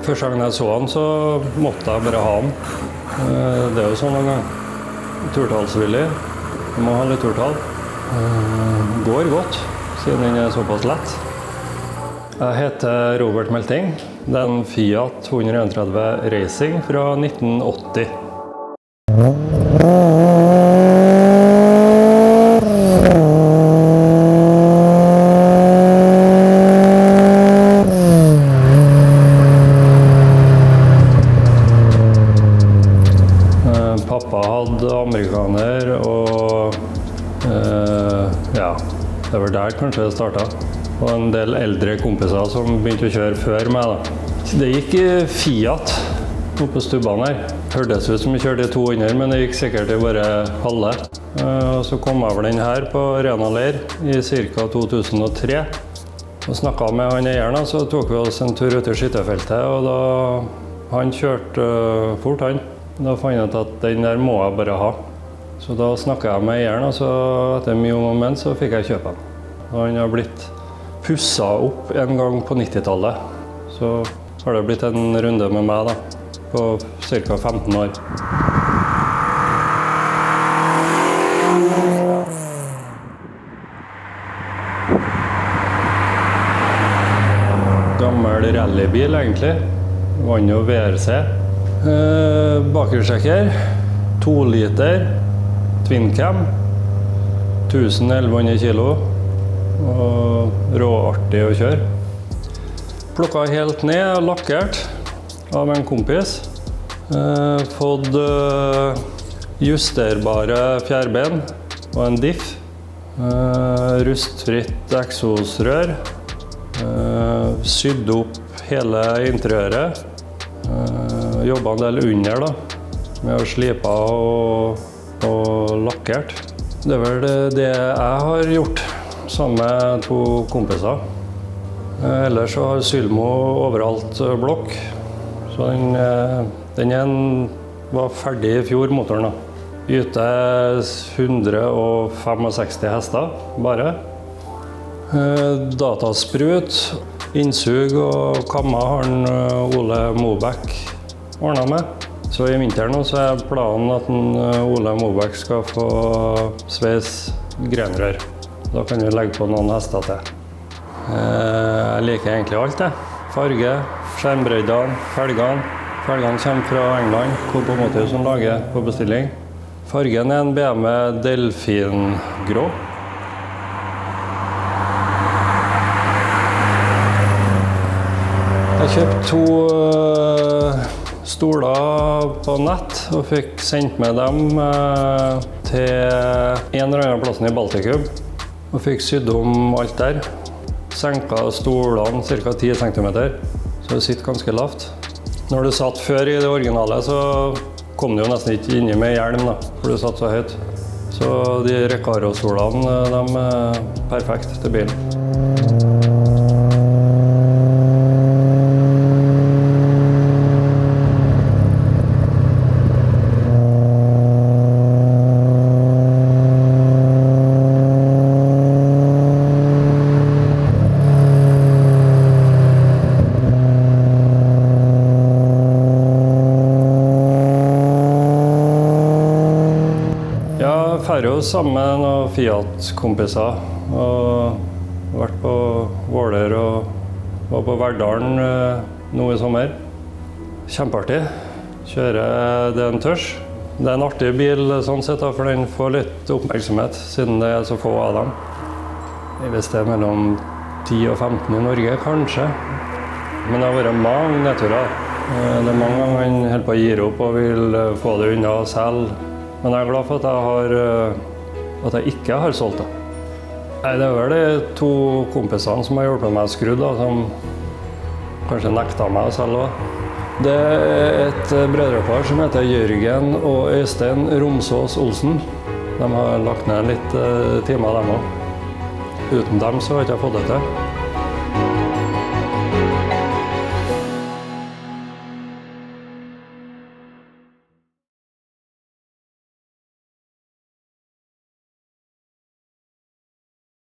Første gangen jeg så han, så måtte jeg bare ha han. Det er jo sånn en gang. Turtallsvillig. Du må ha litt turtall. Går godt, siden den er såpass lett. Jeg heter Robert Melting. Det er en Fiat 131 Racing fra 1980. Pappa hadde amerikaner, og ja, det var der kanskje det startet. Og en del eldre kompiser som begynte å kjøre før meg da. Det gikk i Fiat oppe på stubbene her. Hørtes ut som vi kjørte i 200, men det gikk sikkert i bare halve. Og så kom jeg over den her på Rena Leir i ca. 2003. Og snakket med han eieren, så tok vi oss en tur ut i skytterfeltet, og da han kjørte fort han. Da fant jeg ut at den der må jeg bare ha. Så da snakket jeg med eieren, og så etter mye om og men så fikk jeg kjøpe den. Og han har blitt pusset opp en gang på 90-tallet. Så har det blitt en runde med meg da, på ca. 15 år. Gammel rallybil egentlig. Vann og VRC. Bakhjulstrekker, 2 liter, Twincam, 1100 kilo, og råartig å kjøre. Plukket helt ned og lakkert av en kompis. Fått justerbare fjærben og en diff. Rustfritt eksosrør. Sydd opp hele interiøret. Jobbet en del under da, med å slipe og lakkert. Det er vel det jeg har gjort, sammen med 2 kompiser. Ellers så har Sylmo overalt blokk, så den var ferdig i fjor, motoren da. Yter 165 hester, bare. Datasprut, innsug og kamma har Ole Mobæk ordnet med. Så i vinteren nå så er planen at Ole Mobæk skal få sveis grenrør. Da kan vi legge på noen hester til. Jeg liker egentlig alt det. Farge, skjermbreddene, felgene. Felgene kommer fra England, Copomotive som lager på bestilling. Fargen er en BMW Delfin-grå. Jeg kjøpte 2 stoler på nett og fikk sendt med dem til en eller annen plassen i Baltikum. Og fikk sydd om alt der. Senket stolene ca. 10 cm, så det sitter ganske lavt. Når du satt før i det originale, så kom du jo nesten ikke inni med hjelm da, for du satt så høyt. Så de Recaro-stolene, de er perfekt til bilen. Jeg drar jo sammen med noen Fiat-kompiser og vært på Våler og var på Verdalen nå i sommer. Kjempeartig. Kjører det en tørs. Det er en artig bil sånn sett, for den får litt oppmerksomhet siden det er så få av dem. Hvis det er mellom 10 og 15 i Norge, kanskje. Men det har vært mange nedturer. Det er mange ganger han holder på å gi opp og vil få det unna selv. Men jeg er glad for at jeg ikke har solgt det. Nei, det er vel de 2 kompisene som har hjulpet meg å skru, som kanskje nekta meg selv også. Det er et brødrepar som heter Jørgen og Øystein Romsås Olsen. De har lagt ned litt timer dem også. Uten dem så har jeg ikke fått det til.